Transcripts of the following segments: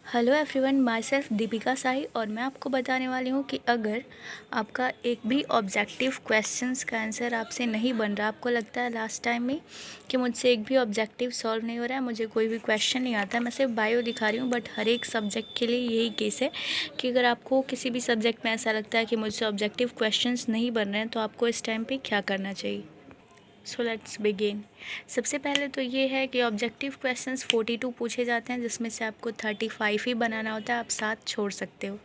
Hello everyone, myself Deepika Sahi और मैं आपको बताने वाली हूँ कि अगर आपका एक भी ऑब्जेक्टिव क्वेश्चंस का आंसर आपसे नहीं बन रहा, आपको लगता है लास्ट टाइम में कि मुझसे एक भी ऑब्जेक्टिव सॉल्व नहीं हो रहा है, मुझे कोई भी क्वेश्चन नहीं आता है, मैं सिर्फ बायो दिखा रही हूँ, बट हर एक सब्जेक्ट के लिए यही केस है कि अगर आपको किसी भी सब्जेक्ट में ऐसा लगता है कि मुझसे ऑब्जेक्टिव क्वेश्चन नहीं बन रहे हैं, तो आपको इस टाइम पर क्या करना चाहिए। So let's begin. सबसे पहले तो ये है कि ऑब्जेक्टिव क्वेश्चंस 42 पूछे जाते हैं, जिसमें से आपको 35 ही बनाना होता है, आप 7 छोड़ सकते हो।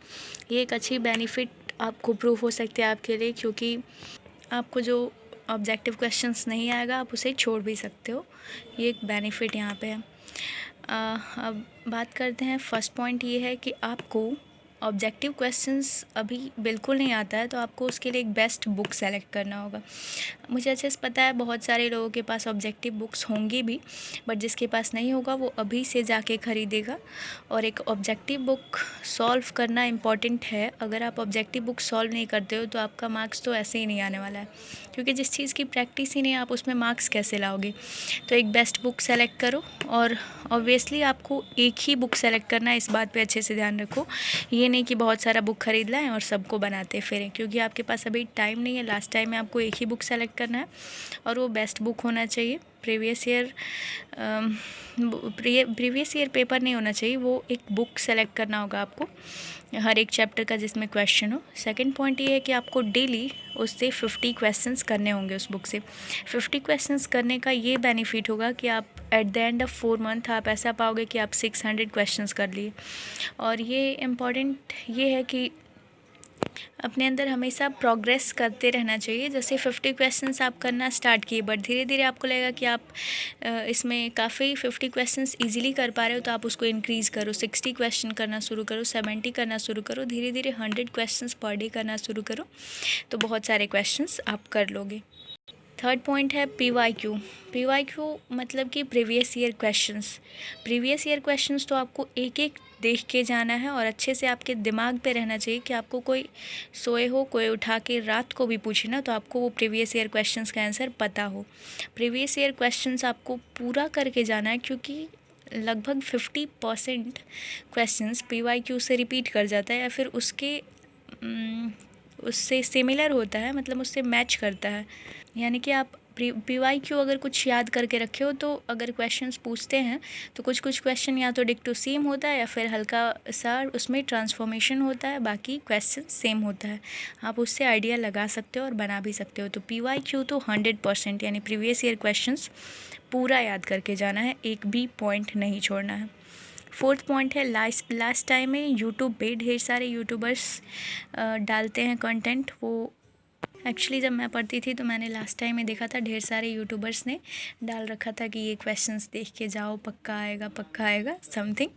ये एक अच्छी बेनिफिट आपको प्रूव हो सकती है आपके लिए, क्योंकि आपको जो ऑब्जेक्टिव क्वेश्चंस नहीं आएगा आप उसे छोड़ भी सकते हो। ये एक बेनिफिट यहाँ पे है। अब बात करते हैं, फर्स्ट पॉइंट ये है कि आपको ऑब्जेक्टिव क्वेश्चंस अभी बिल्कुल नहीं आता है, तो आपको उसके लिए एक बेस्ट बुक सेलेक्ट करना होगा। मुझे अच्छे से पता है बहुत सारे लोगों के पास ऑब्जेक्टिव बुक्स होंगी भी, बट जिसके पास नहीं होगा वो अभी से जाके ख़रीदेगा। और एक ऑब्जेक्टिव बुक सॉल्व करना इम्पॉर्टेंट है। अगर आप ऑब्जेक्टिव बुक सॉल्व नहीं करते हो तो आपका मार्क्स तो ऐसे ही नहीं आने वाला है, क्योंकि जिस चीज़ की प्रैक्टिस ही नहीं, आप उसमें मार्क्स कैसे लाओगे। तो एक बेस्ट बुक सेलेक्ट करो, और ऑब्वियसली आपको एक ही बुक सेलेक्ट करना है, इस बात पे अच्छे से ध्यान रखो। ये नहीं कि बहुत सारा बुक खरीद लाएं और सबको बनाते फिरें, क्योंकि आपके पास अभी टाइम नहीं है। लास्ट टाइम में आपको एक ही बुक सेलेक्ट करना है, और वो बेस्ट बुक होना चाहिए। प्रीवियस ईयर पेपर नहीं होना चाहिए, वो एक बुक सेलेक्ट करना होगा आपको हर एक चैप्टर का जिसमें क्वेश्चन हो। सेकंड पॉइंट ये है कि आपको डेली उससे 50 क्वेश्चंस करने होंगे उस बुक से। 50 क्वेश्चंस करने का ये बेनिफिट होगा कि आप at the end of 4 month आप ऐसा पाओगे कि आप 600 क्वेश्चंस कर लिए। और ये इम्पॉर्टेंट ये है कि अपने अंदर हमेशा प्रोग्रेस करते रहना चाहिए। जैसे 50 क्वेश्चंस आप करना स्टार्ट किए, बट धीरे धीरे आपको लगेगा कि आप इसमें काफ़ी 50 क्वेश्चंस इजीली कर पा रहे हो, तो आप उसको इंक्रीज़ करो, 60 क्वेश्चन करना शुरू करो, 70 करना शुरू करो, धीरे धीरे 100 क्वेश्चंस पर डे करना शुरू करो, तो बहुत सारे क्वेश्चंस आप कर लोगे। थर्ड पॉइंट है PYQ। PYQ मतलब कि previous year questions. Previous year questions तो आपको एक एक देख के जाना है, और अच्छे से आपके दिमाग पे रहना चाहिए कि आपको कोई सोए हो, कोई उठा के रात को भी पूछे ना, तो आपको वो प्रीवियस ईयर क्वेश्चंस का आंसर पता हो। प्रीवियस ईयर क्वेश्चंस आपको पूरा करके जाना है, क्योंकि लगभग 50% क्वेश्चंस PYQ से रिपीट कर जाता है, या फिर उससे सिमिलर होता है, मतलब उससे मैच करता है। यानी कि आप PYQ अगर कुछ याद करके रखे हो, तो अगर क्वेश्चंस पूछते हैं तो कुछ कुछ क्वेश्चन या तो डिक्टो सेम होता है, या फिर हल्का सा उसमें ट्रांसफॉर्मेशन होता है, बाकी क्वेश्चन सेम होता है। आप उससे आइडिया लगा सकते हो और बना भी सकते हो। तो PYQ तो 100% यानी प्रीवियस ईयर क्वेश्चंस पूरा याद करके जाना है, एक भी पॉइंट नहीं छोड़ना है। फोर्थ पॉइंट है, लास्ट टाइम में यूट्यूब पे ढेर सारे यूट्यूबर्स डालते हैं कंटेंट। वो एक्चुअली जब मैं पढ़ती थी तो मैंने लास्ट टाइम में देखा था, ढेर सारे यूट्यूबर्स ने डाल रखा था कि ये क्वेश्चंस देख के जाओ, पक्का आएगा समथिंग।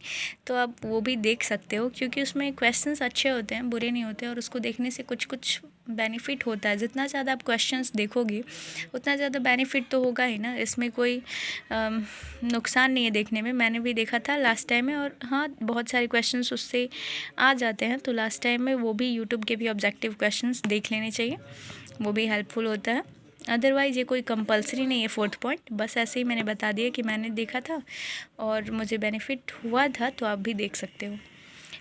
तो आप वो भी देख सकते हो, क्योंकि उसमें क्वेश्चंस अच्छे होते हैं, बुरे नहीं होते, और उसको देखने से कुछ कुछ बेनिफिट होता है। जितना ज़्यादा आप क्वेश्चंस देखोगे उतना ज़्यादा बेनिफिट तो होगा ही ना, इसमें कोई नुकसान नहीं है देखने में। मैंने भी देखा था लास्ट टाइम में, और हाँ, बहुत सारे क्वेश्चंस उससे आ जाते हैं, तो लास्ट टाइम में वो भी यूट्यूब के भी ऑब्जेक्टिव क्वेश्चंस देख लेने चाहिए, वो भी हेल्पफुल होता है। अदरवाइज़ ये कोई कंपलसरी नहीं है फोर्थ पॉइंट, बस ऐसे ही मैंने बता दिया कि मैंने देखा था और मुझे बेनिफिट हुआ था, तो आप भी देख सकते हो।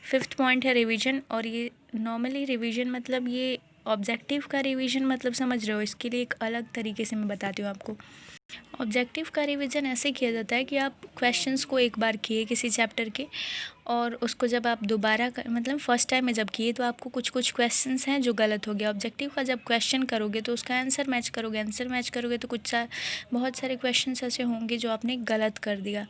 फिफ्थ पॉइंट है रिवीजन। और ये नॉर्मली रिवीजन मतलब ये ऑब्जेक्टिव का रिवीजन मतलब समझ रहे हो, इसके लिए एक अलग तरीके से मैं बताती हूँ आपको। ऑब्जेक्टिव का रिवीजन ऐसे किया जाता है कि आप क्वेश्चंस को एक बार किए किसी चैप्टर के, और उसको जब आप दोबारा मतलब फर्स्ट टाइम में जब किए तो आपको कुछ कुछ क्वेश्चंस हैं जो गलत हो गया। ऑब्जेक्टिव का जब क्वेश्चन करोगे तो उसका आंसर मैच करोगे तो बहुत सारे क्वेश्चंस ऐसे होंगे जो आपने गलत कर दिया,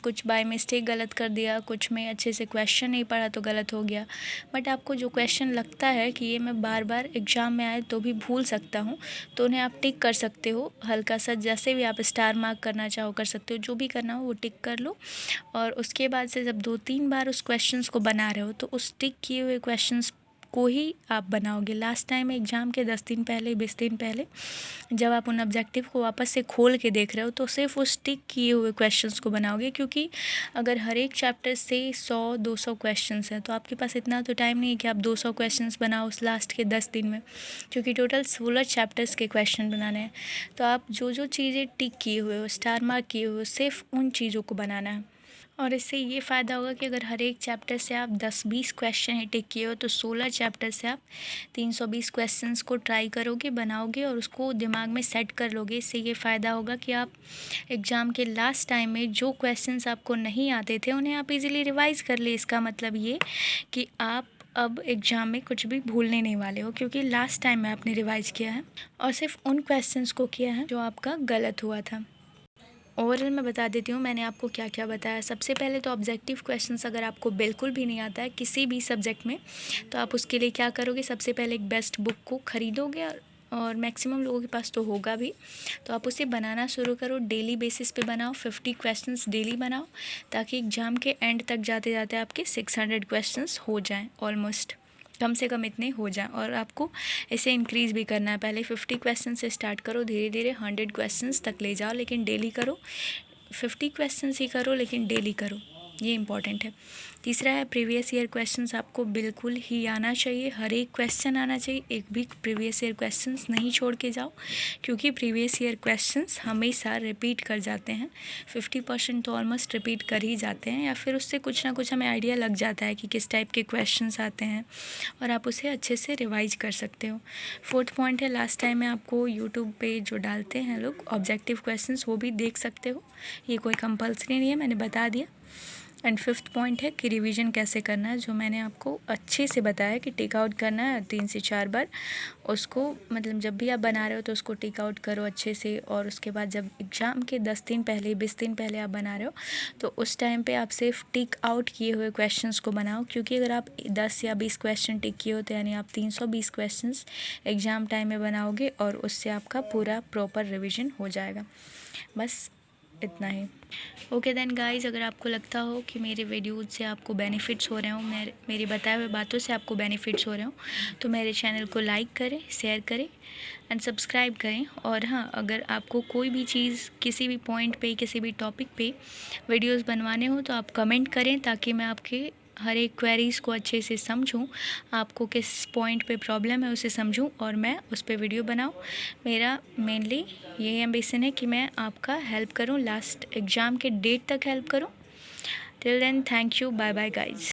कुछ बाय मिस्टेक गलत कर दिया, कुछ में अच्छे से क्वेश्चन नहीं पढ़ा तो गलत हो गया। बट आपको जो क्वेश्चन लगता है कि ये मैं बार बार एग्ज़ाम में आए तो भी भूल सकता हूँ, तो उन्हें आप टिक कर सकते हो। हल्का सा जैसे भी आप स्टार मार्क करना चाहो कर सकते हो, जो भी करना हो वो टिक कर लो। और उसके बाद से जब 2-3 बार उस क्वेश्चंस को बना रहे हो, तो उस टिक किए हुए क्वेश्चंस को ही आप बनाओगे। लास्ट टाइम एग्ज़ाम के 10 दिन पहले, 20 दिन पहले जब आप उन ऑब्जेक्टिव को वापस से खोल के देख रहे हो, तो सिर्फ उस टिक किए हुए क्वेश्चंस को बनाओगे, क्योंकि अगर हर एक चैप्टर से 100-200 क्वेश्चंस हैं, तो आपके पास इतना तो टाइम नहीं है कि आप 200 क्वेश्चंस बनाओ उस लास्ट के 10 दिन में, क्योंकि टोटल 16 चैप्टर्स के क्वेश्चन बनाने हैं। तो आप जो जो चीज़ें टिक किए हुए हो, स्टार मार्क किए हुए हो, सिर्फ उन चीज़ों को बनाना है। और इससे ये फ़ायदा होगा कि अगर हर एक चैप्टर से आप 10-20 क्वेश्चन ही टिक किए हो तो 16 चैप्टर से आप 320 क्वेश्चंस को ट्राई करोगे, बनाओगे और उसको दिमाग में सेट कर लोगे। इससे ये फ़ायदा होगा कि आप एग्ज़ाम के लास्ट टाइम में जो क्वेश्चंस आपको नहीं आते थे उन्हें आप इजीली रिवाइज़ कर ले। इसका मतलब ये कि आप अब एग्ज़ाम में कुछ भी भूलने नहीं वाले हो, क्योंकि लास्ट टाइम में आपने रिवाइज़ किया है और सिर्फ उन क्वेश्चंस को किया है जो आपका गलत हुआ था। ओवरऑल मैं बता देती हूँ मैंने आपको क्या क्या बताया। सबसे पहले तो ऑब्जेक्टिव क्वेश्चंस अगर आपको बिल्कुल भी नहीं आता है किसी भी सब्जेक्ट में, तो आप उसके लिए क्या करोगे, सबसे पहले एक बेस्ट बुक को ख़रीदोगे और मैक्सिमम लोगों के पास तो होगा भी, तो आप उसे बनाना शुरू करो। डेली बेसिस पे बनाओ, 50 क्वेश्चंस डेली बनाओ, ताकि एग्ज़ाम के एंड तक जाते जाते आपके 600 क्वेश्चंस हो जाएं, ऑलमोस्ट कम से कम इतने हो जाएं। और आपको इसे इंक्रीज़ भी करना है, पहले 50 क्वेश्चन से स्टार्ट करो, धीरे धीरे 100 क्वेश्चंस तक ले जाओ, लेकिन डेली करो। 50 क्वेश्चंस ही करो लेकिन डेली करो, ये इंपॉर्टेंट है। तीसरा है प्रीवियस ईयर क्वेश्चंस आपको बिल्कुल ही आना चाहिए, हर एक क्वेश्चन आना चाहिए, एक भी प्रीवियस ईयर क्वेश्चंस नहीं छोड़ के जाओ, क्योंकि प्रीवियस ईयर क्वेश्चंस हमेशा रिपीट कर जाते हैं। 50% तो ऑलमोस्ट रिपीट कर ही जाते हैं, या फिर उससे कुछ ना कुछ हमें आइडिया लग जाता है कि किस टाइप के क्वेश्चंस आते हैं और आप उसे अच्छे से रिवाइज कर सकते हो। फोर्थ पॉइंट है, लास्ट टाइम में आपको यूट्यूब पे जो डालते हैं लोग ऑब्जेक्टिव क्वेश्चंस, वो भी देख सकते हो, ये कोई कंपल्सरी नहीं है, मैंने बता दिया। एंड फिफ्थ पॉइंट है कि रिवीजन कैसे करना है, जो मैंने आपको अच्छे से बताया कि टेक आउट करना है 3 से 4 बार उसको, मतलब जब भी आप बना रहे हो तो उसको टेक आउट करो अच्छे से। और उसके बाद जब एग्ज़ाम के 10 दिन पहले 20 दिन पहले आप बना रहे हो तो उस टाइम पे आप सिर्फ टिक आउट किए हुए क्वेश्चंस को बनाओ, क्योंकि अगर आप 10 या 20 क्वेश्चन टिक किए हो तो यानी आप 320 क्वेश्चंस एग्ज़ाम टाइम में बनाओगे और उससे आपका पूरा प्रॉपर रिविज़न हो जाएगा। बस इतना ही। ओके देन गाइस, अगर आपको लगता हो कि मेरे वीडियोज़ से आपको बेनिफिट्स हो रहे हो, मेरी बताए हुए बातों से आपको बेनिफिट्स हो रहे हो, तो मेरे चैनल को लाइक करें, शेयर करें एंड सब्सक्राइब करें। और हाँ, अगर आपको कोई भी चीज़ किसी भी पॉइंट पे, किसी भी टॉपिक पे वीडियोज़ बनवाने हो तो आप कमेंट करें, ताकि मैं आपके हर एक क्वेरीज़ को अच्छे से समझूं, आपको किस पॉइंट पे प्रॉब्लम है उसे समझूं और मैं उस पर वीडियो बनाऊं। मेरा मेनली यही एम्बिशन है कि मैं आपका हेल्प करूं, लास्ट एग्ज़ाम के डेट तक हेल्प करूं। Till then, thank you, bye bye guys.